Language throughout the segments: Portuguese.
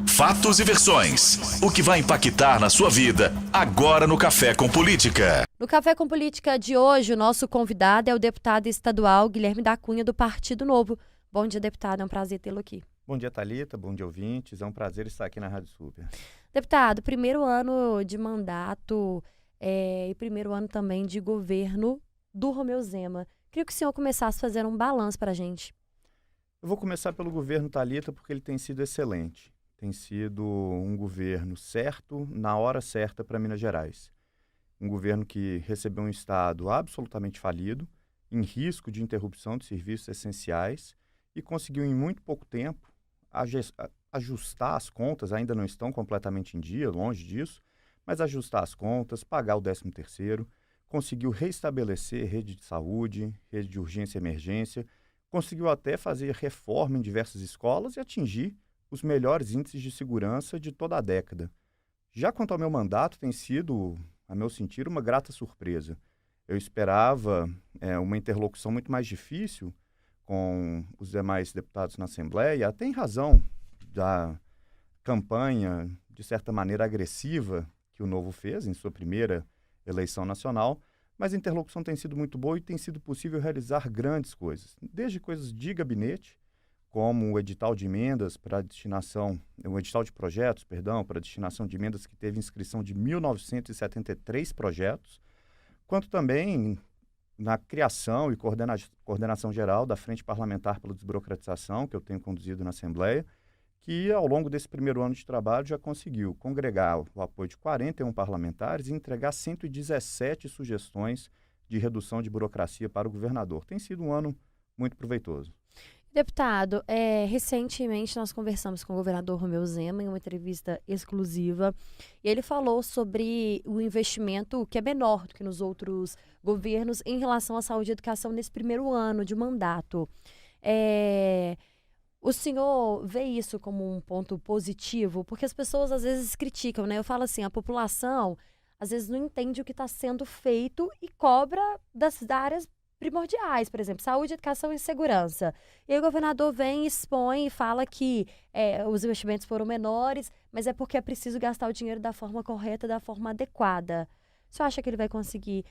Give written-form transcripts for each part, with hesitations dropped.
Fatos e versões. O que vai impactar na sua vida agora no Café com Política. No Café com Política de hoje, o nosso convidado é o deputado estadual Guilherme da Cunha, do Partido Novo. Bom dia, deputado. É um prazer tê-lo aqui. Bom dia, Thalita. Bom dia, ouvintes. É um prazer estar aqui na Rádio Super. Deputado, primeiro ano de mandato e primeiro ano também de governo do Romeu Zema. Queria que o senhor começasse fazendo um balanço para a gente. Eu vou começar pelo governo, Thalita, porque ele tem sido excelente. Tem sido um governo certo, na hora certa para Minas Gerais. Um governo que recebeu um estado absolutamente falido, em risco de interrupção de serviços essenciais e conseguiu em muito pouco tempo ajustar as contas, ainda não estão completamente em dia, longe disso, mas ajustar as contas, pagar o 13º, conseguiu restabelecer rede de saúde, rede de urgência e emergência, conseguiu até fazer reforma em diversas escolas e atingir os melhores índices de segurança de toda a década. Já quanto ao meu mandato, tem sido, a meu sentir, uma grata surpresa. Eu esperava uma interlocução muito mais difícil com os demais deputados na Assembleia, até em razão da campanha, de certa maneira, agressiva que o Novo fez em sua primeira eleição nacional, mas a interlocução tem sido muito boa e tem sido possível realizar grandes coisas, desde coisas de gabinete, como o edital de emendas para destinação, o edital de projetos, perdão, para destinação de emendas que teve inscrição de 1.973 projetos, quanto também na criação e coordenação geral da Frente Parlamentar pela Desburocratização, que eu tenho conduzido na Assembleia, que ao longo desse primeiro ano de trabalho já conseguiu congregar o apoio de 41 parlamentares e entregar 117 sugestões de redução de burocracia para o governador. Tem sido um ano muito proveitoso. Deputado, recentemente nós conversamos com o governador Romeu Zema em uma entrevista exclusiva e ele falou sobre o investimento que é menor do que nos outros governos em relação à saúde e educação nesse primeiro ano de mandato. O senhor vê isso como um ponto positivo? Porque as pessoas às vezes criticam, né? Eu falo assim, a população às vezes não entende o que está sendo feito e cobra das áreas primordiais, por exemplo, saúde, educação e segurança. E aí o governador vem, expõe e fala que os investimentos foram menores, mas é porque é preciso gastar o dinheiro da forma correta, da forma adequada. O senhor acha que ele vai conseguir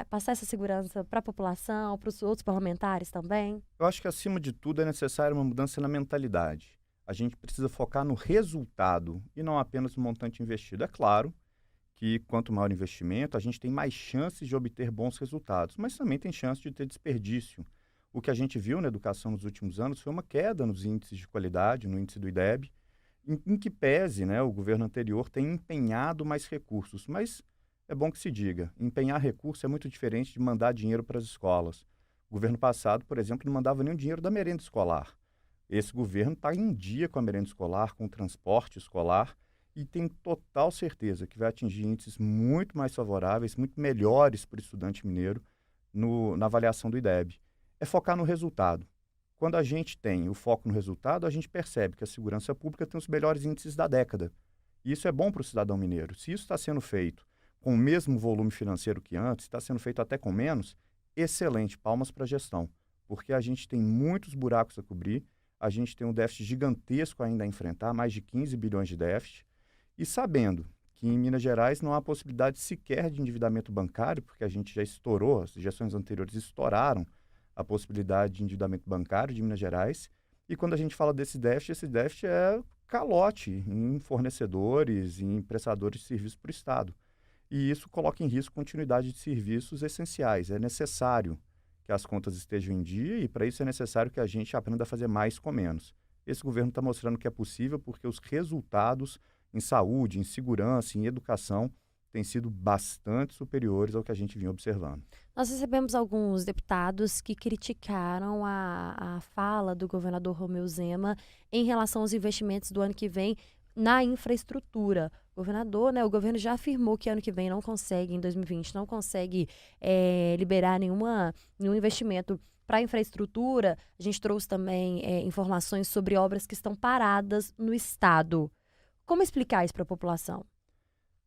passar essa segurança para a população, para os outros parlamentares também? Eu acho que, acima de tudo, é necessária uma mudança na mentalidade. A gente precisa focar no resultado e não apenas no montante investido. É claro que quanto maior o investimento, a gente tem mais chances de obter bons resultados, mas também tem chance de ter desperdício. O que a gente viu na educação nos últimos anos foi uma queda nos índices de qualidade, no índice do IDEB, em que pese, né, o governo anterior tem empenhado mais recursos, mas é bom que se diga, empenhar recurso é muito diferente de mandar dinheiro para as escolas. O governo passado, por exemplo, não mandava nenhum dinheiro da merenda escolar. Esse governo está em dia com a merenda escolar, com o transporte escolar, e tem total certeza que vai atingir índices muito mais favoráveis, muito melhores para o estudante mineiro na avaliação do IDEB. É focar no resultado. Quando a gente tem o foco no resultado, a gente percebe que a segurança pública tem os melhores índices da década. E isso é bom para o cidadão mineiro. Se isso está sendo feito com o mesmo volume financeiro que antes, está sendo feito até com menos, excelente, palmas para a gestão. Porque a gente tem muitos buracos a cobrir, a gente tem um déficit gigantesco ainda a enfrentar, mais de 15 bilhões de déficit, e sabendo que em Minas Gerais não há possibilidade sequer de endividamento bancário, porque a gente já estourou, as gestões anteriores estouraram a possibilidade de endividamento bancário de Minas Gerais. E quando a gente fala desse déficit, esse déficit é calote em fornecedores, em prestadores de serviços para o Estado. E isso coloca em risco a continuidade de serviços essenciais. É necessário que as contas estejam em dia e, para isso, é necessário que a gente aprenda a fazer mais com menos. Esse governo está mostrando que é possível porque os resultados em saúde, em segurança, em educação, têm sido bastante superiores ao que a gente vinha observando. Nós recebemos alguns deputados que criticaram a fala do governador Romeu Zema em relação aos investimentos do ano que vem na infraestrutura. O governo já afirmou que ano que vem não consegue, em 2020, não consegue liberar nenhum investimento para a infraestrutura. A gente trouxe também informações sobre obras que estão paradas no Estado. Como explicar isso para a população?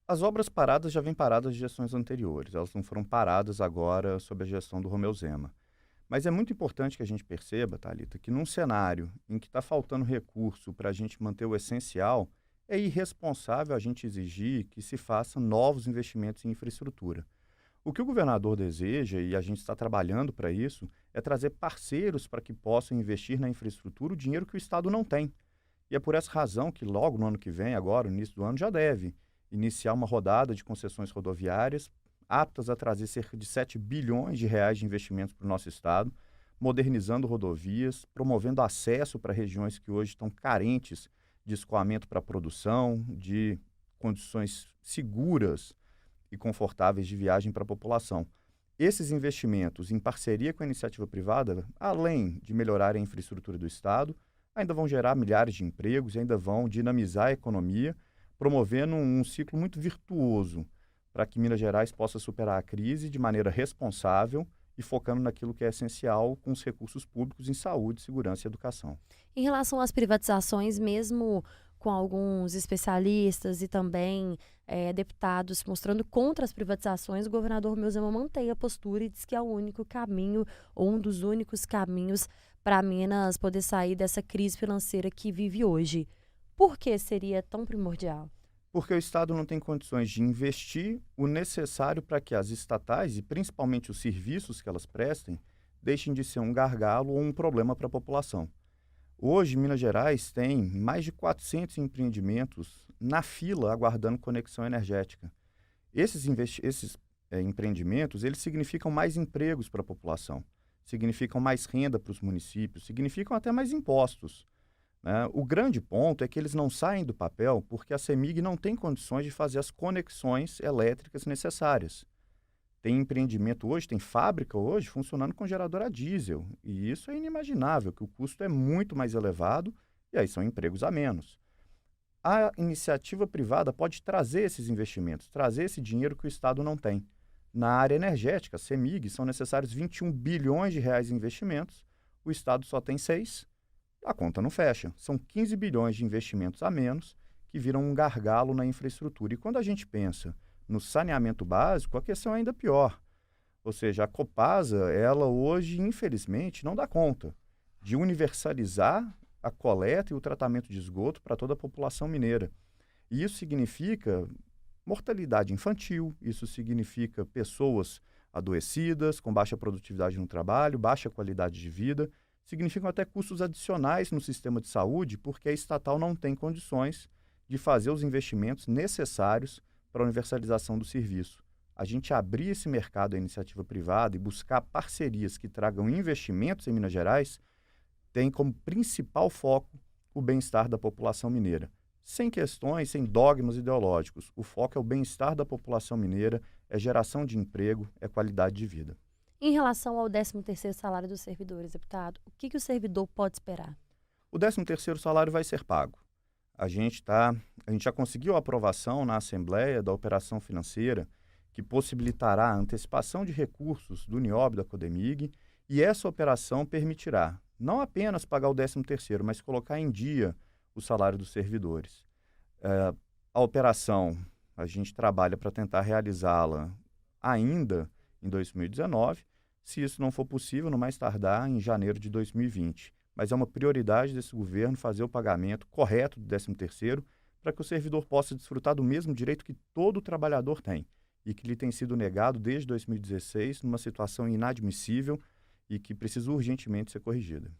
As obras paradas já vêm paradas de gestões anteriores, elas não foram paradas agora sob a gestão do Romeu Zema. Mas é muito importante que a gente perceba, Thalita, que num cenário em que está faltando recurso para a gente manter o essencial, é irresponsável a gente exigir que se façam novos investimentos em infraestrutura. O que o governador deseja, e a gente está trabalhando para isso, é trazer parceiros para que possam investir na infraestrutura o dinheiro que o Estado não tem. E é por essa razão que logo no ano que vem, agora, no início do ano, já deve iniciar uma rodada de concessões rodoviárias aptas a trazer cerca de 7 bilhões de reais de investimentos para o nosso Estado, modernizando rodovias, promovendo acesso para regiões que hoje estão carentes de escoamento para a produção, de condições seguras e confortáveis de viagem para a população. Esses investimentos, em parceria com a iniciativa privada, além de melhorar a infraestrutura do Estado, ainda vão gerar milhares de empregos e ainda vão dinamizar a economia, promovendo um ciclo muito virtuoso para que Minas Gerais possa superar a crise de maneira responsável e focando naquilo que é essencial com os recursos públicos em saúde, segurança e educação. Em relação às privatizações, mesmo com alguns especialistas e também deputados mostrando contra as privatizações, o governador Meu mantém a postura e diz que é o único caminho, ou um dos únicos caminhos, para Minas poder sair dessa crise financeira que vive hoje. Por que seria tão primordial? Porque o Estado não tem condições de investir o necessário para que as estatais, e principalmente os serviços que elas prestem, deixem de ser um gargalo ou um problema para a população. Hoje, Minas Gerais tem mais de 400 empreendimentos na fila aguardando conexão energética. Esses empreendimentos, eles significam mais empregos para a população, significam mais renda para os municípios, significam até mais impostos. O grande ponto é que eles não saem do papel porque a CEMIG não tem condições de fazer as conexões elétricas necessárias. Tem empreendimento hoje, tem fábrica hoje funcionando com gerador a diesel. E isso é inimaginável, que o custo é muito mais elevado e aí são empregos a menos. A iniciativa privada pode trazer esses investimentos, trazer esse dinheiro que o Estado não tem. Na área energética, a CEMIG, são necessários 21 bilhões de reais em investimentos, o Estado só tem 6. A conta não fecha. São 15 bilhões de investimentos a menos que viram um gargalo na infraestrutura. E quando a gente pensa no saneamento básico, a questão é ainda pior. Ou seja, a Copasa, ela hoje, infelizmente, não dá conta de universalizar a coleta e o tratamento de esgoto para toda a população mineira. E isso significa mortalidade infantil, isso significa pessoas adoecidas, com baixa produtividade no trabalho, baixa qualidade de vida, significam até custos adicionais no sistema de saúde, porque a estatal não tem condições de fazer os investimentos necessários para a universalização do serviço. A gente abrir esse mercado à iniciativa privada e buscar parcerias que tragam investimentos em Minas Gerais tem como principal foco o bem-estar da população mineira. Sem questões, sem dogmas ideológicos. O foco é o bem-estar da população mineira, é geração de emprego, é qualidade de vida. Em relação ao 13º salário dos servidores, deputado, o que o servidor pode esperar? O 13º salário vai ser pago. A gente já conseguiu a aprovação na Assembleia da operação financeira que possibilitará a antecipação de recursos do NIOB da Codemig, e essa operação permitirá não apenas pagar o 13º, mas colocar em dia o salário dos servidores. A operação, a gente trabalha para tentar realizá-la ainda em 2019, se isso não for possível, no mais tardar em janeiro de 2020. Mas é uma prioridade desse governo fazer o pagamento correto do 13º para que o servidor possa desfrutar do mesmo direito que todo trabalhador tem e que lhe tem sido negado desde 2016 numa situação inadmissível e que precisa urgentemente ser corrigida.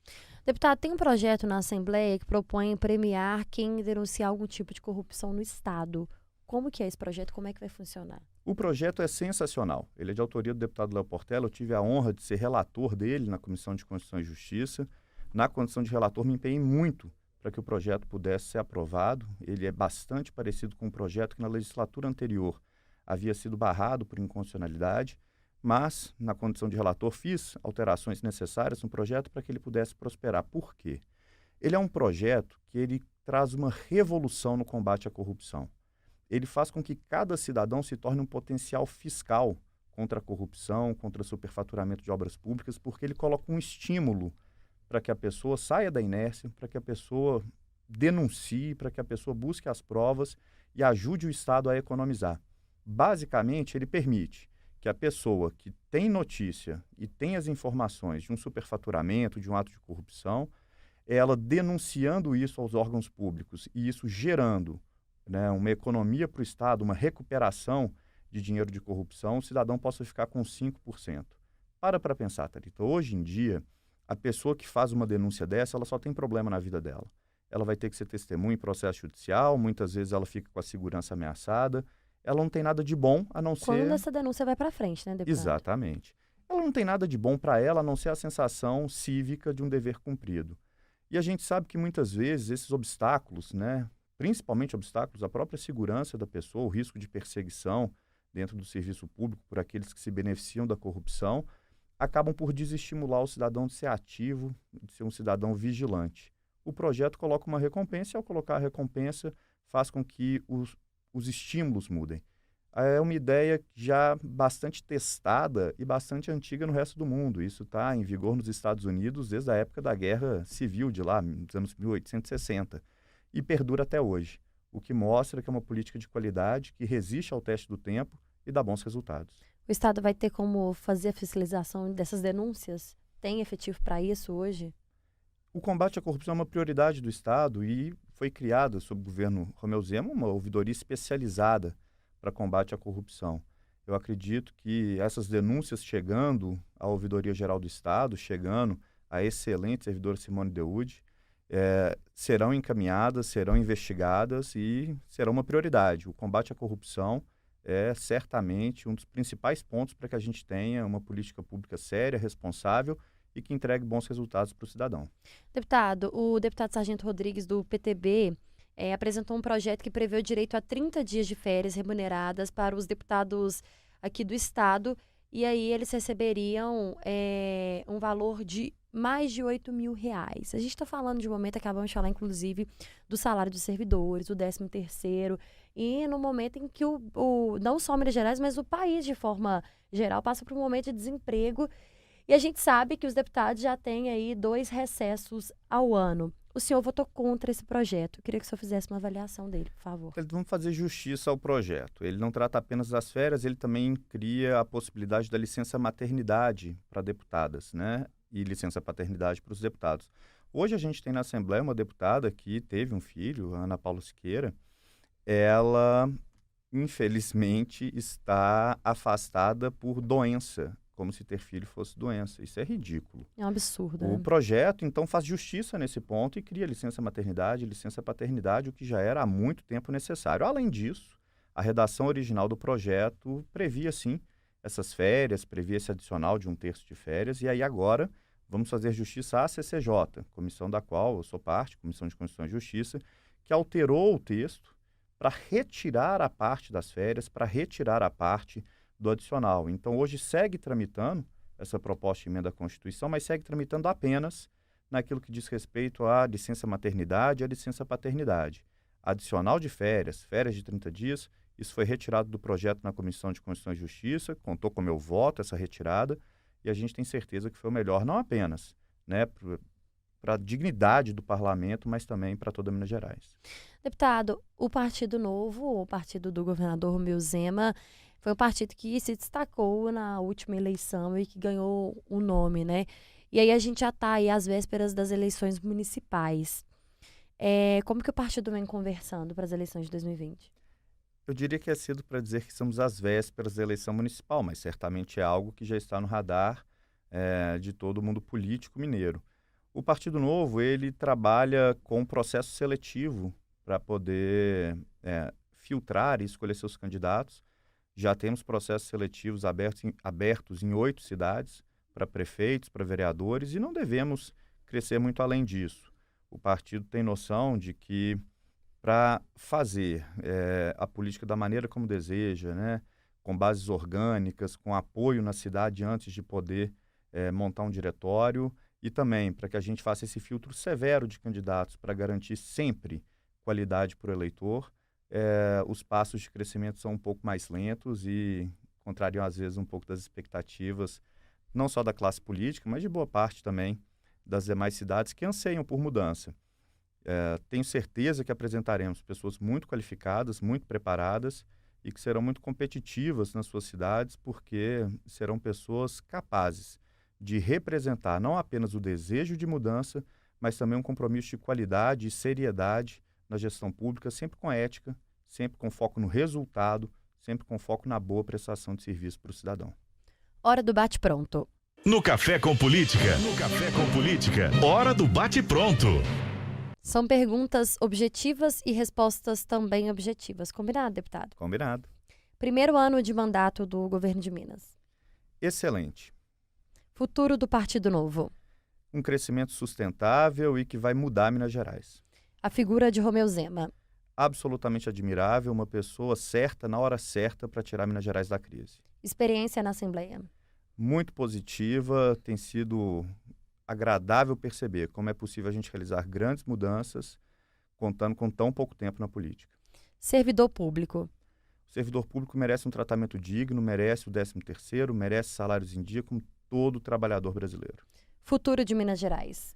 Deputado, tem um projeto na Assembleia que propõe premiar quem denunciar algum tipo de corrupção no Estado. Como que é esse projeto? Como é que vai funcionar? O projeto é sensacional. Ele é de autoria do deputado Léo Portela. Eu tive a honra de ser relator dele na Comissão de Constituição e Justiça. Na condição de relator, me empenhei muito para que o projeto pudesse ser aprovado. Ele é bastante parecido com um projeto que na legislatura anterior havia sido barrado por inconstitucionalidade, mas, na condição de relator, fiz alterações necessárias no projeto para que ele pudesse prosperar. Por quê? Ele é um projeto que ele traz uma revolução no combate à corrupção. Ele faz com que cada cidadão se torne um potencial fiscal contra a corrupção, contra o superfaturamento de obras públicas, porque ele coloca um estímulo para que a pessoa saia da inércia, para que a pessoa denuncie, para que a pessoa busque as provas e ajude o Estado a economizar. Basicamente, ele permite que a pessoa que tem notícia e tem as informações de um superfaturamento, de um ato de corrupção, ela denunciando isso aos órgãos públicos e isso gerando, né, uma economia para o Estado, uma recuperação de dinheiro de corrupção, o cidadão possa ficar com 5%. Para pensar, Thalita. Hoje em dia, a pessoa que faz uma denúncia dessa, ela só tem problema na vida dela. Ela vai ter que ser testemunha em processo judicial, muitas vezes ela fica com a segurança ameaçada. Ela não tem nada de bom a não ser... Quando essa denúncia vai para frente, né, deputado? Exatamente. Ela não tem nada de bom para ela a não ser a sensação cívica de um dever cumprido. E a gente sabe que muitas vezes esses obstáculos, né, principalmente obstáculos à própria segurança da pessoa, o risco de perseguição dentro do serviço público por aqueles que se beneficiam da corrupção, acabam por desestimular o cidadão de ser ativo, de ser um cidadão vigilante. O projeto coloca uma recompensa e, ao colocar a recompensa, faz com que os estímulos mudem. É uma ideia já bastante testada e bastante antiga no resto do mundo. Isso está em vigor nos Estados Unidos desde a época da Guerra Civil de lá, nos anos 1860, e perdura até hoje, o que mostra que é uma política de qualidade que resiste ao teste do tempo e dá bons resultados. O Estado vai ter como fazer a fiscalização dessas denúncias? Tem efetivo para isso hoje? O combate à corrupção é uma prioridade do Estado e foi criada, sob o governo Romeu Zema, uma ouvidoria especializada para combate à corrupção. Eu acredito que essas denúncias chegando à Ouvidoria Geral do Estado, chegando à excelente servidora Simone Deude, serão encaminhadas, serão investigadas e serão uma prioridade. O combate à corrupção é certamente um dos principais pontos para que a gente tenha uma política pública séria, responsável e que entregue bons resultados para o cidadão. Deputado, o deputado Sargento Rodrigues, do PTB, apresentou um projeto que prevê o direito a 30 dias de férias remuneradas para os deputados aqui do Estado, e aí eles receberiam um valor de mais de R$8.000. A gente está falando de um momento, acabamos de falar, inclusive, do salário dos servidores, o 13º, e no momento em que não só Minas Gerais, mas o país, de forma geral, passa por um momento de desemprego, e a gente sabe que os deputados já têm aí 2 recessos ao ano. O senhor votou contra esse projeto. Eu queria que o senhor fizesse uma avaliação dele, por favor. Vamos fazer justiça ao projeto. Ele não trata apenas das férias, ele também cria a possibilidade da licença maternidade para deputadas, né? E licença paternidade para os deputados. Hoje a gente tem na Assembleia uma deputada que teve um filho, a Ana Paula Siqueira. Ela, infelizmente, está afastada por doença, como se ter filho fosse doença. Isso é ridículo. É um absurdo. O projeto, então, faz justiça nesse ponto e cria licença maternidade, licença paternidade, o que já era há muito tempo necessário. Além disso, a redação original do projeto previa, sim, essas férias, previa esse adicional de 1/3 de férias, e aí agora vamos fazer justiça à CCJ, comissão da qual eu sou parte, Comissão de Constituição e Justiça, que alterou o texto para retirar a parte das férias, para retirar a parte do adicional. Então, hoje segue tramitando essa proposta de emenda à Constituição, mas segue tramitando apenas naquilo que diz respeito à licença maternidade e à licença paternidade. Adicional de férias, férias de 30 dias, isso foi retirado do projeto na Comissão de Constituição e Justiça, contou com o meu voto essa retirada, e a gente tem certeza que foi o melhor, não apenas, né, para a dignidade do parlamento, mas também para toda Minas Gerais. Deputado, o Partido Novo, o partido do governador Romeu Zema, foi um partido que se destacou na última eleição e que ganhou o nome, né? E aí a gente já está aí às vésperas das eleições municipais. Como que o partido vem conversando para as eleições de 2020? Eu diria que é cedo para dizer que estamos às vésperas da eleição municipal, mas certamente é algo que já está no radar de todo o mundo político mineiro. O Partido Novo, ele trabalha com um processo seletivo para poder filtrar e escolher seus candidatos. Já temos processos seletivos abertos em 8 cidades, para prefeitos, para vereadores, e não devemos crescer muito além disso. O partido tem noção de que, para fazer a política da maneira como deseja, né, com bases orgânicas, com apoio na cidade antes de poder montar um diretório, e também para que a gente faça esse filtro severo de candidatos para garantir sempre qualidade para o eleitor, os passos de crescimento são um pouco mais lentos e contrariam, às vezes, um pouco das expectativas, não só da classe política, mas de boa parte também das demais cidades que anseiam por mudança. Tenho certeza que apresentaremos pessoas muito qualificadas, muito preparadas e que serão muito competitivas nas suas cidades, porque serão pessoas capazes de representar não apenas o desejo de mudança, mas também um compromisso de qualidade e seriedade na gestão pública, sempre com ética, sempre com foco no resultado, sempre com foco na boa prestação de serviço para o cidadão. Hora do bate-pronto. No Café com Política, hora do bate-pronto. São perguntas objetivas e respostas também objetivas. Combinado, deputado? Combinado. Primeiro ano de mandato do governo de Minas. Excelente. Futuro do Partido Novo. Um crescimento sustentável e que vai mudar Minas Gerais. A figura de Romeu Zema. Absolutamente admirável, uma pessoa certa na hora certa para tirar Minas Gerais da crise. Experiência na Assembleia. Muito positiva, tem sido agradável perceber como é possível a gente realizar grandes mudanças contando com tão pouco tempo na política. Servidor público. O servidor público merece um tratamento digno, merece o 13º, merece salários em dia como todo trabalhador brasileiro. Futuro de Minas Gerais.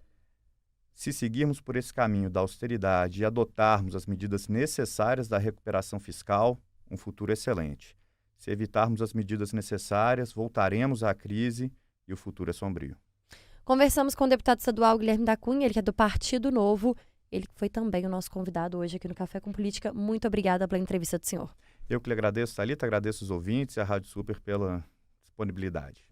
Se seguirmos por esse caminho da austeridade e adotarmos as medidas necessárias da recuperação fiscal, um futuro excelente. Se evitarmos as medidas necessárias, voltaremos à crise e o futuro é sombrio. Conversamos com o deputado estadual Guilherme da Cunha, ele que é do Partido Novo. Ele foi também o nosso convidado hoje aqui no Café com Política. Muito obrigada pela entrevista do senhor. Eu que lhe agradeço, Thalita, agradeço os ouvintes e a Rádio Super pela disponibilidade.